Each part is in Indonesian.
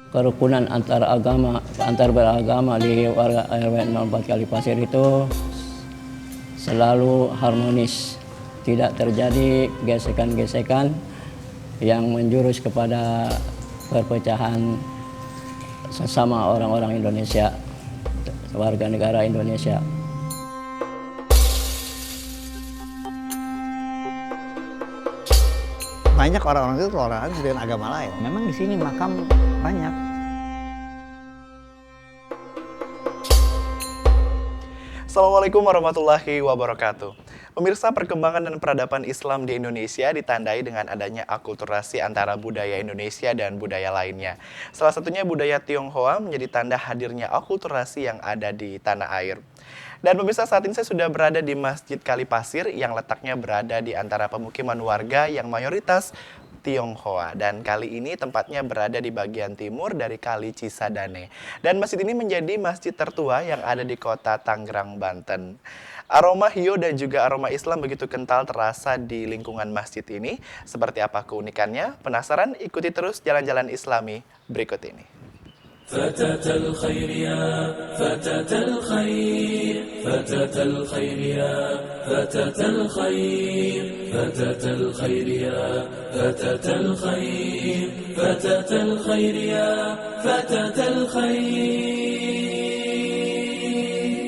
Kerukunan antar beragama di warga RW 04 Kalipasir itu selalu harmonis, tidak terjadi gesekan-gesekan yang menjurus kepada perpecahan sesama orang-orang Indonesia, warga negara Indonesia. Banyak orang-orang itu toleran dengan agama lain. Memang di sini makam banyak. Assalamualaikum warahmatullahi wabarakatuh. Pemirsa, perkembangan dan peradaban Islam di Indonesia ditandai dengan adanya akulturasi antara budaya Indonesia dan budaya lainnya. Salah satunya budaya Tionghoa menjadi tanda hadirnya akulturasi yang ada di tanah air. Dan pemirsa, saat ini saya sudah berada di Masjid Kalipasir yang letaknya berada di antara pemukiman warga yang mayoritas Tionghoa. Dan kali ini tempatnya berada di bagian timur dari Kali Cisadane. Dan masjid ini menjadi masjid tertua yang ada di kota Tangerang, Banten. Aroma hio dan juga aroma Islam begitu kental terasa di lingkungan masjid ini. Seperti apa keunikannya? Penasaran? Ikuti terus jalan-jalan Islami berikut ini. فتاة الخير يا فتاة الخير فتاة الخير يا فتاة الخير فتاة الخير يا فتاة الخير فتاة الخير يا فتاة الخير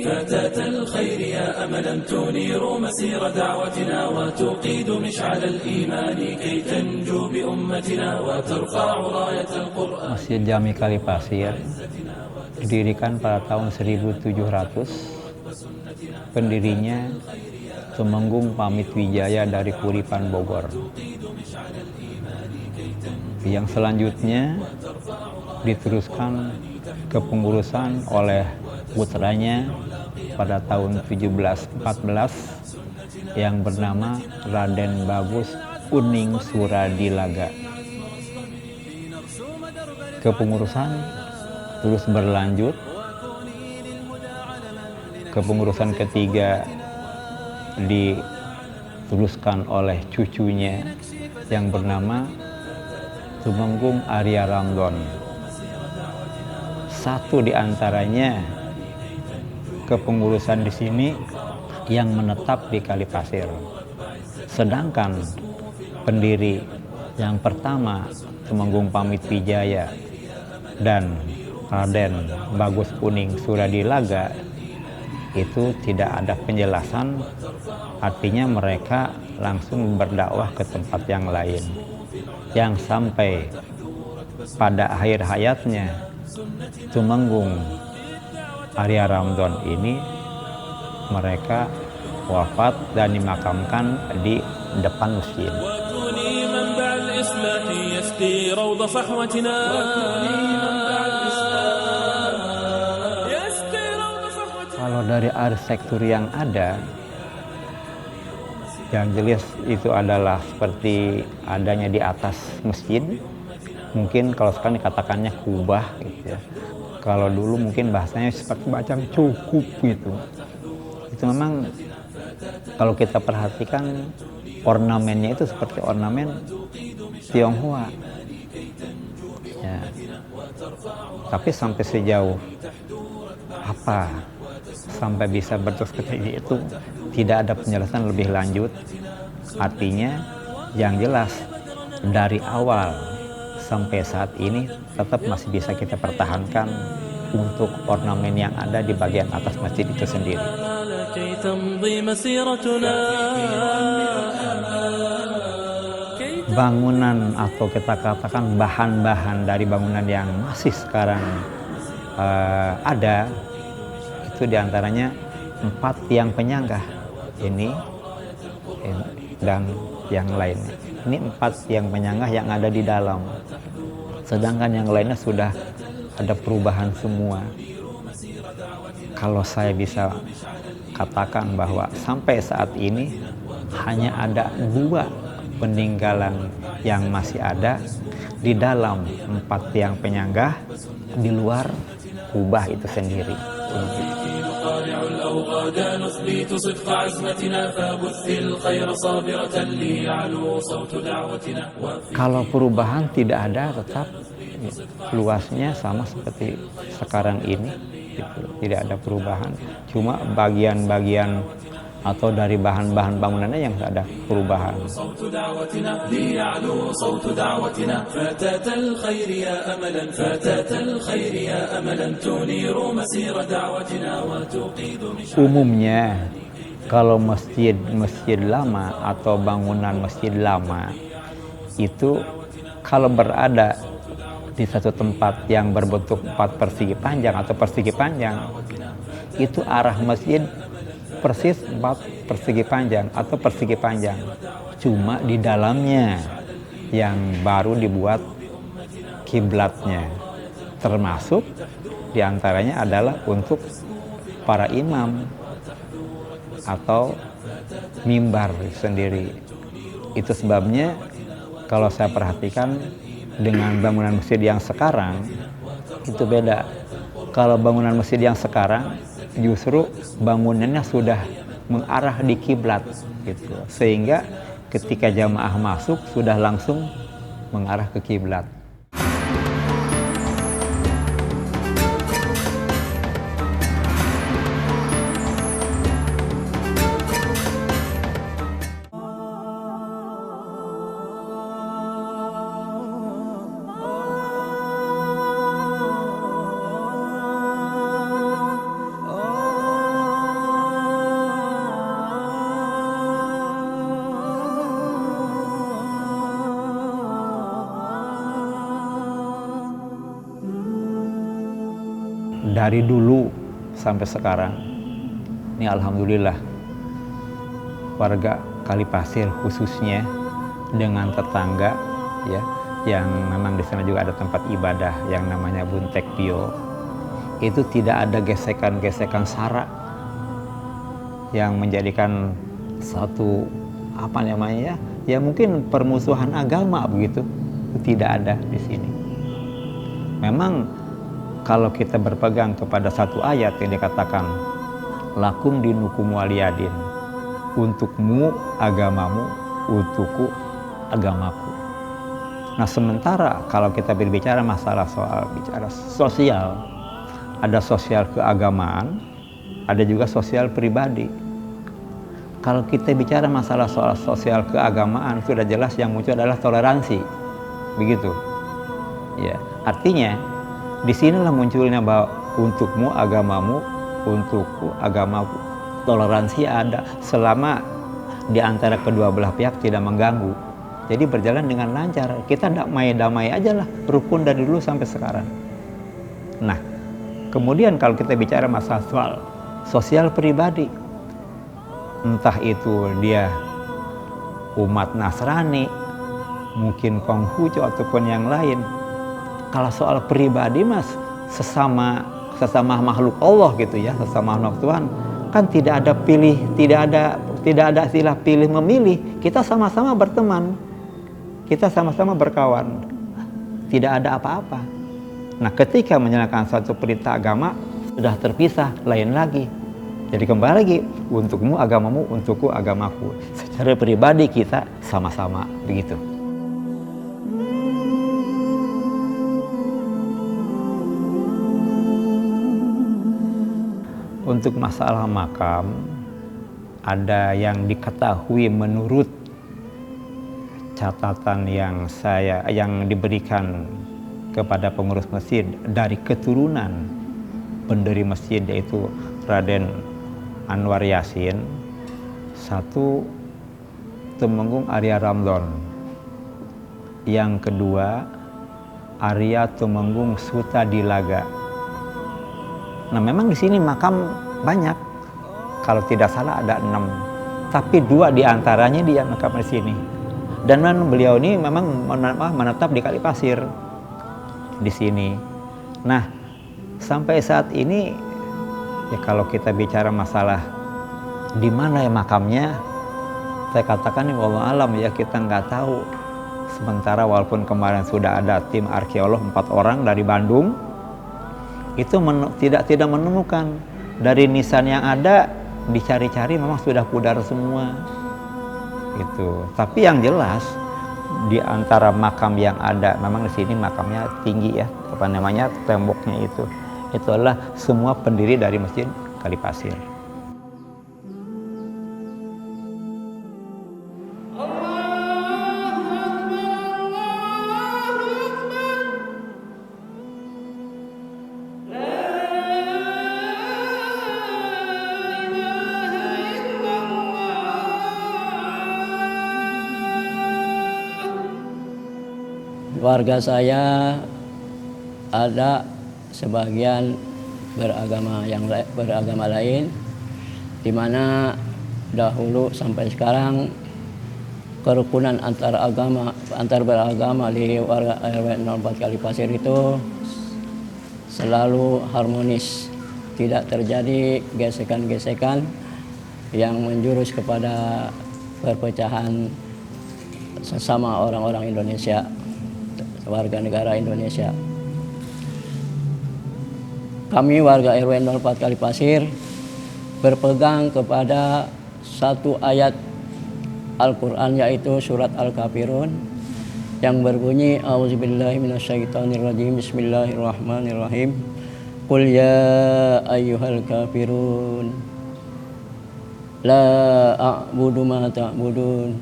فتاة الخير يا أملا تنير مسير دعوتنا وتقيد مشعل الإيمان كي تنجو بأمتنا وترفع راية القرآن. Masjid Jami Kalipasir didirikan pada tahun 1700. Pendirinya Tumenggung Pamit Wijaya dari Kuripan, Bogor. Yang selanjutnya diteruskan kepengurusan oleh putranya pada tahun 1714 yang bernama Raden Bagus Uning Suradilaga. Kepengurusan terus berlanjut. Kepengurusan ketiga diteruskan oleh cucunya yang bernama Tumenggung Arya Ramdon. Satu di antaranya kepengurusan di sini yang menetap di Kalipasir. Sedangkan pendiri yang pertama Tumenggung Pamit Wijaya dan Raden Bagus Uning Suradilaga itu tidak ada penjelasan, artinya mereka langsung berdakwah ke tempat yang lain. Yang sampai pada akhir hayatnya Tumenggung Arya Ramdon ini mereka wafat dan dimakamkan di depan masjid. Kalau dari arsitektur yang ada, yang jelas itu adalah seperti adanya di atas masjid. Mungkin kalau sekarang dikatakannya kubah gitu ya. Kalau dulu mungkin bahasanya seperti macam cukup gitu. Itu memang kalau kita perhatikan ornamennya itu seperti ornamen Tionghoa. Ya. Tapi sampai sejauh apa sampai bisa berterus seperti itu tidak ada penjelasan lebih lanjut. Artinya yang jelas dari awal sampai saat ini tetap masih bisa kita pertahankan untuk ornamen yang ada di bagian atas masjid itu sendiri. Bangunan atau kita katakan bahan-bahan dari bangunan yang masih sekarang ada itu diantaranya 4 tiang penyangga ini dan yang lainnya. Ini 4 tiang penyangga yang ada di dalam. Sedangkan yang lainnya sudah ada perubahan semua. Kalau saya bisa katakan bahwa sampai saat ini hanya ada 2 peninggalan yang masih ada di dalam 4 tiang penyangga, di luar kubah itu sendiri. نقارع الأوغاد نثبت صدق عزمتنا فبث الخير صابرة ليعلو صوت دعوتنا. Kalau perubahan tidak ada, tetap luasnya sama seperti sekarang ini, gitu. Tidak ada perubahan, cuma bagian-bagian atau dari bahan-bahan bangunannya yang ada perubahan. صوت دعوتنا ليعلو صوت دعوتنا فتاة الخير يا أملا فتاة الخير يا أملا تنير مسير دعوتنا وتقيد Umumnya kalau masjid lama atau bangunan masjid lama itu kalau berada di satu tempat yang berbentuk 4 persegi panjang atau persegi panjang, itu arah masjid persis 4 persegi panjang atau persegi panjang. Cuma di dalamnya yang baru dibuat kiblatnya, termasuk diantaranya adalah untuk para imam atau mimbar sendiri. Itu sebabnya kalau saya perhatikan dengan bangunan masjid yang sekarang itu beda. Kalau bangunan masjid yang sekarang justru bangunannya sudah mengarah di kiblat gitu, sehingga ketika jamaah masuk sudah langsung mengarah ke kiblat. Dari dulu sampai sekarang, ini alhamdulillah warga Kalipasir khususnya dengan tetangga ya, yang memang di sana juga ada tempat ibadah yang namanya Buntek Pio, itu tidak ada gesekan-gesekan sara yang menjadikan satu apa namanya ya mungkin permusuhan agama begitu, tidak ada di sini. Memang kalau kita berpegang kepada satu ayat yang dikatakan lakum dinukum waliyadin, untukmu agamamu, untukku agamaku. Nah sementara kalau kita berbicara masalah soal bicara sosial, ada sosial keagamaan, ada juga sosial pribadi. Kalau kita bicara masalah soal sosial keagamaan, sudah jelas yang muncul adalah toleransi, begitu. Ya, artinya disinilah munculnya bahwa untukmu agamamu, untukku agamaku. Toleransi ada selama di antara kedua belah pihak tidak mengganggu. Jadi berjalan dengan lancar. Kita damai-damai aja lah, rukun dari dulu sampai sekarang. Nah, kemudian kalau kita bicara masalah soal sosial pribadi, entah itu dia umat Nasrani, mungkin Konghucu ataupun yang lain. Kalau soal pribadi mas, sesama makhluk Allah gitu ya, sesama makhluk Tuhan, kan tidak ada pilih, tidak ada istilah pilih memilih. Kita sama-sama berteman, kita sama-sama berkawan, tidak ada apa-apa. Nah, ketika menjalankan suatu perintah agama sudah terpisah, lain lagi. Jadi kembali lagi, untukmu agamamu, untukku agamaku. Secara pribadi kita sama-sama begitu. Untuk masalah makam, ada yang diketahui menurut catatan yang diberikan kepada pengurus masjid dari keturunan pendiri masjid, yaitu Raden Anwar Yasin, satu Tumenggung Arya Ramdon, yang kedua Arya Tumenggung Sutadilaga. Nah memang di sini makam banyak, kalau tidak salah ada 6, tapi 2 diantaranya dia makam di sini. Dan beliau ini memang menetap di Kalipasir di sini. Nah sampai saat ini ya kalau kita bicara masalah di mana ya makamnya, saya katakan ini wallahu alam ya, kita nggak tahu Sementara walaupun kemarin sudah ada tim arkeolog 4 orang dari Bandung, itu tidak menemukan. Dari nisan yang ada dicari-cari memang sudah pudar semua. Gitu. Tapi yang jelas di antara makam yang ada, memang di sini makamnya tinggi ya, apa namanya, temboknya itu adalah semua pendiri dari Masjid Kalipasir. Warga saya ada sebagian beragama lain, di mana dahulu sampai sekarang kerukunan antar beragama di warga RW 04 Kalipasir itu selalu harmonis, tidak terjadi gesekan-gesekan yang menjurus kepada perpecahan sesama orang-orang Indonesia, warga negara Indonesia. Kami warga RW 04 Kalipasir berpegang kepada satu ayat Al-Quran, yaitu surat Al-Kafirun yang berbunyi A'udzubillahi minasyaitonirrajim, Bismillahirrahmanirrahim. Qul ya ayyuhal kafirun la a'budu ma ta'budun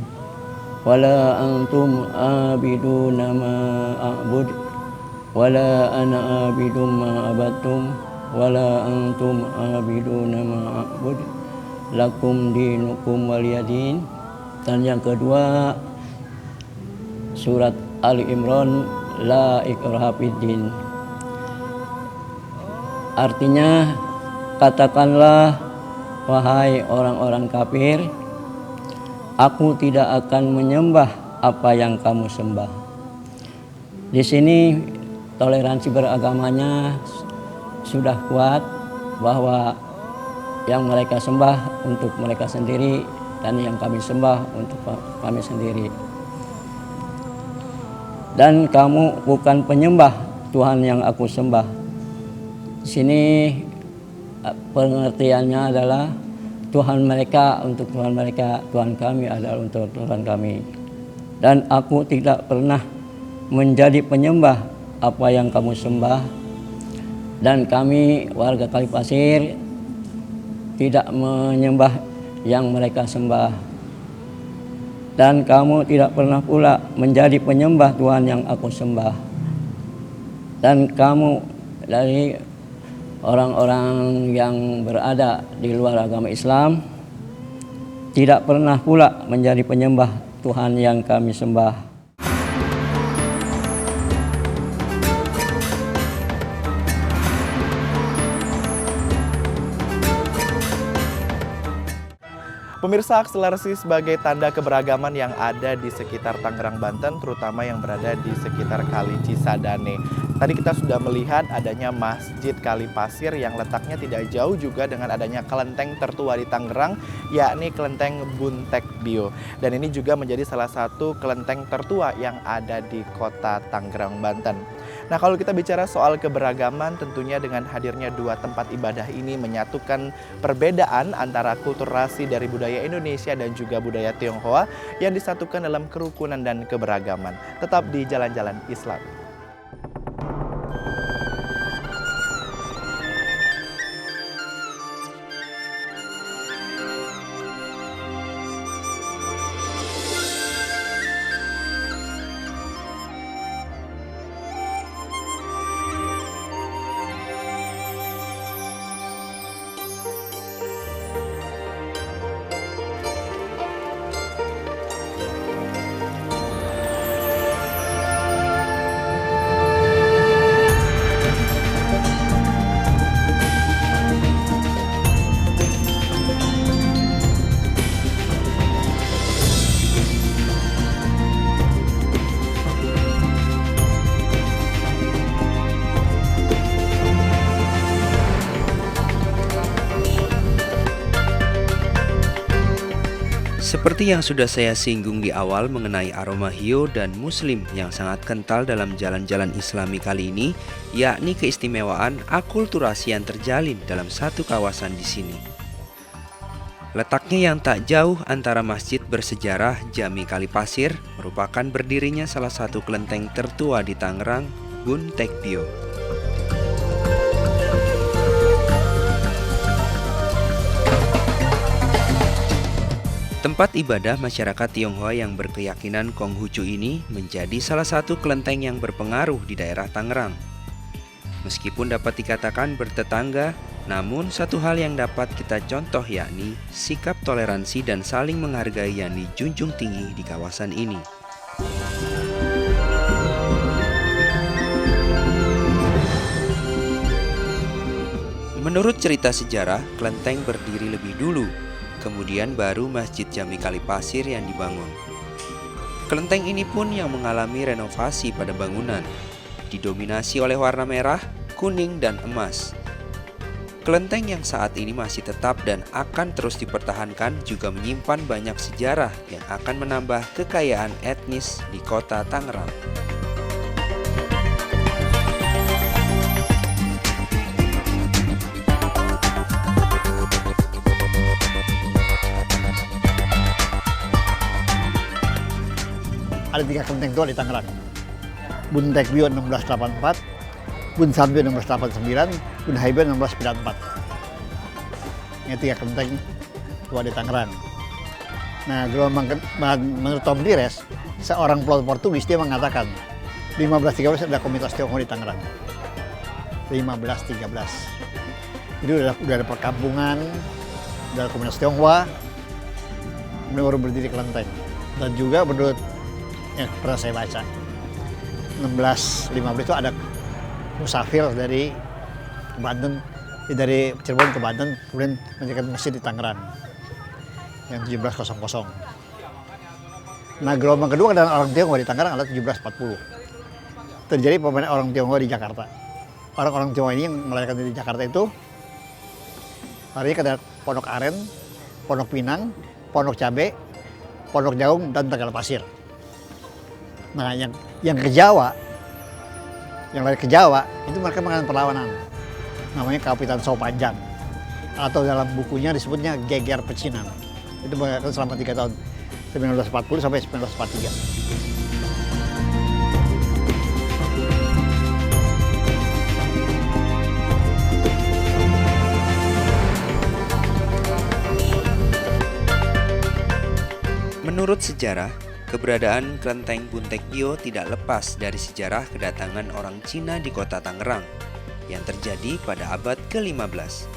wala antum abiduna ma a'bud wala ana abidum ma abattum wala antum abiduna ma a'bud lakum dinukum waliyadin. Dan yang kedua surat Ali Imran, la ikraha fiddin. Artinya, katakanlah wahai orang-orang kafir, aku tidak akan menyembah apa yang kamu sembah. Di sini toleransi beragamanya sudah kuat, bahwa yang mereka sembah untuk mereka sendiri dan yang kami sembah untuk kami sendiri. Dan kamu bukan penyembah Tuhan yang aku sembah. Di sini pengertiannya adalah Tuhan mereka untuk Tuhan mereka, Tuhan kami adalah untuk Tuhan kami. Dan aku tidak pernah menjadi penyembah apa yang kamu sembah. Dan kami warga Kalipasir tidak menyembah yang mereka sembah. Dan kamu tidak pernah pula menjadi penyembah Tuhan yang aku sembah. Dan kamu dari orang-orang yang berada di luar agama Islam tidak pernah pula menjadi penyembah Tuhan yang kami sembah. Pemirsa, akselerasi sebagai tanda keberagaman yang ada di sekitar Tangerang, Banten, terutama yang berada di sekitar Kali Cisadane. Tadi kita sudah melihat adanya Masjid Kalipasir yang letaknya tidak jauh juga dengan adanya kelenteng tertua di Tangerang, yakni Kelenteng Buntek Bio. Dan ini juga menjadi salah satu kelenteng tertua yang ada di kota Tangerang, Banten. Nah, kalau kita bicara soal keberagaman, tentunya dengan hadirnya dua tempat ibadah ini menyatukan perbedaan antara kulturasi dari budaya Indonesia dan juga budaya Tionghoa yang disatukan dalam kerukunan dan keberagaman. Tetap di Jalan-Jalan Islam. Seperti yang sudah saya singgung di awal mengenai aroma hio dan muslim yang sangat kental dalam jalan-jalan Islami kali ini, yakni keistimewaan akulturasi yang terjalin dalam satu kawasan di sini. Letaknya yang tak jauh antara masjid bersejarah Jami Kalipasir merupakan berdirinya salah satu kelenteng tertua di Tangerang, Bun Tekbio. Tempat ibadah masyarakat Tionghoa yang berkeyakinan Konghucu ini menjadi salah satu kelenteng yang berpengaruh di daerah Tangerang. Meskipun dapat dikatakan bertetangga, namun satu hal yang dapat kita contoh yakni sikap toleransi dan saling menghargai yang dijunjung tinggi di kawasan ini. Menurut cerita sejarah, kelenteng berdiri lebih dulu. Kemudian baru Masjid Jami Kalipasir yang dibangun. Kelenteng ini pun yang mengalami renovasi pada bangunan, didominasi oleh warna merah, kuning, dan emas. Kelenteng yang saat ini masih tetap dan akan terus dipertahankan juga menyimpan banyak sejarah yang akan menambah kekayaan etnis di kota Tangerang. Ada 3 kelenteng tua di Tangerang. Bun Tekbio 1684, Bun Sanbio 1689, Bun Haibio 1694. Ini 3 kelenteng tua di Tangerang. Nah, menurut Tom Dires, seorang pelopor Portugis, dia mengatakan 1513 ada komunitas Tionghoa di Tangerang. 1513. Jadi udah ada perkampungan, udah ada komunitas Tionghoa, kemudian baru berdiri kelenteng. Dan juga menurut yang pernah saya baca, 1615 itu ada musafir dari Banten, dari Cirebon ke Banten, kemudian mendirikan masjid di Tangerang yang 1700. Nah, gelombang kedua adalah orang Tionghoa di Tangerang adalah 1740. Terjadi pemain orang Tionghoa di Jakarta. Orang-orang Tionghoa ini yang melahirkan di Jakarta itu larinya ke Pondok Aren, Pondok Pinang, Pondok Cabe, Pondok Jaung, dan Tegal Pasir. Nah, yang ke Jawa, yang lari ke Jawa, itu mereka mengalami perlawanan. Namanya Kapitan Sopanjang. Atau dalam bukunya disebutnya Geger Pecinan. Itu berlangsung selama 3 tahun, 1940 sampai 1943. Menurut sejarah, keberadaan kelenteng Bun Tekbio tidak lepas dari sejarah kedatangan orang Cina di kota Tangerang yang terjadi pada abad ke-15.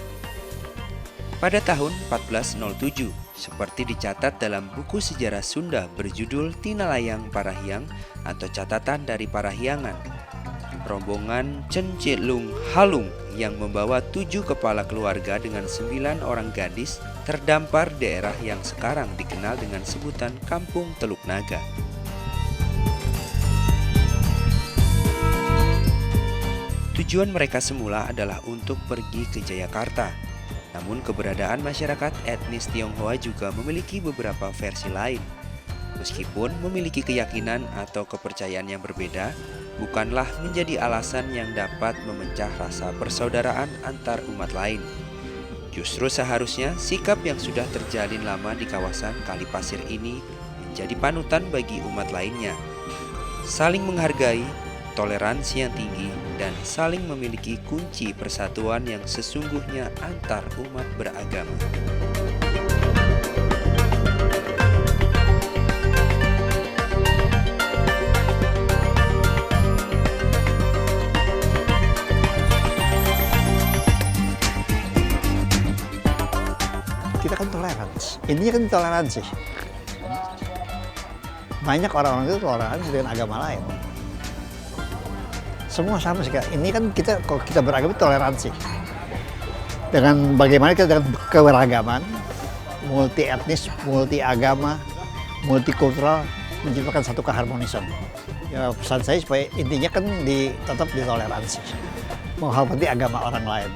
Pada tahun 1407, seperti dicatat dalam buku sejarah Sunda berjudul Tinalayang Parahiang atau Catatan dari Parahyangan, rombongan Cencilung Halung yang membawa 7 kepala keluarga dengan 9 orang gadis terdampar daerah yang sekarang dikenal dengan sebutan Kampung Teluk Naga. Tujuan mereka semula adalah untuk pergi ke Jayakarta. Namun keberadaan masyarakat etnis Tionghoa juga memiliki beberapa versi lain. Meskipun memiliki keyakinan atau kepercayaan yang berbeda, bukanlah menjadi alasan yang dapat memecah rasa persaudaraan antar umat lain. Justru seharusnya sikap yang sudah terjalin lama di kawasan Kalipasir ini menjadi panutan bagi umat lainnya. Saling menghargai, toleransi yang tinggi, dan saling memiliki kunci persatuan yang sesungguhnya antar umat beragama. Kita kan toleransi. Intinya kan toleransi. Banyak orang-orang itu toleransi dengan agama lain. Semua sama sih. Ini kan kita, kalau kita beragama itu toleransi. Dengan bagaimana kita dengan keberagaman, multi etnis, multi agama, multikultural, menciptakan satu keharmonisan. Ya, pesan saya supaya intinya kan tetap ditoleransi, menghormati agama orang lain.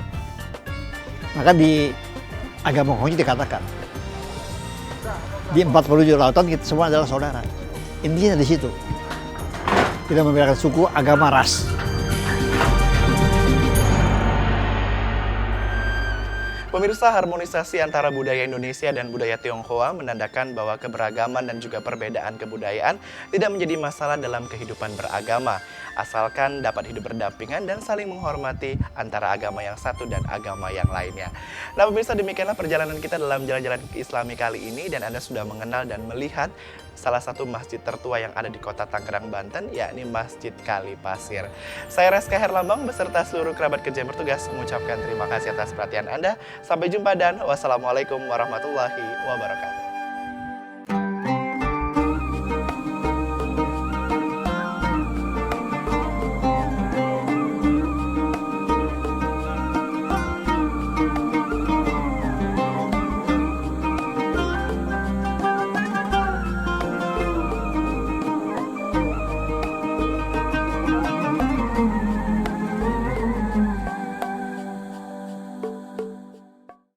Maka di agama Konghucu dikatakan Di 4 penjuru lautan kita semua adalah saudara. Intinya di situ. Tidak membedakan suku, agama, ras. Pemirsa, harmonisasi antara budaya Indonesia dan budaya Tionghoa menandakan bahwa keberagaman dan juga perbedaan kebudayaan tidak menjadi masalah dalam kehidupan beragama, asalkan dapat hidup berdampingan dan saling menghormati antara agama yang satu dan agama yang lainnya. Nah pemirsa, demikianlah perjalanan kita dalam jalan-jalan Islami kali ini, dan Anda sudah mengenal dan melihat salah satu masjid tertua yang ada di kota Tangerang, Banten, yakni Masjid Kali Pasir. Saya Reska Herlambang beserta seluruh kerabat kerja yang bertugas mengucapkan terima kasih atas perhatian Anda. Sampai jumpa dan wassalamualaikum warahmatullahi wabarakatuh.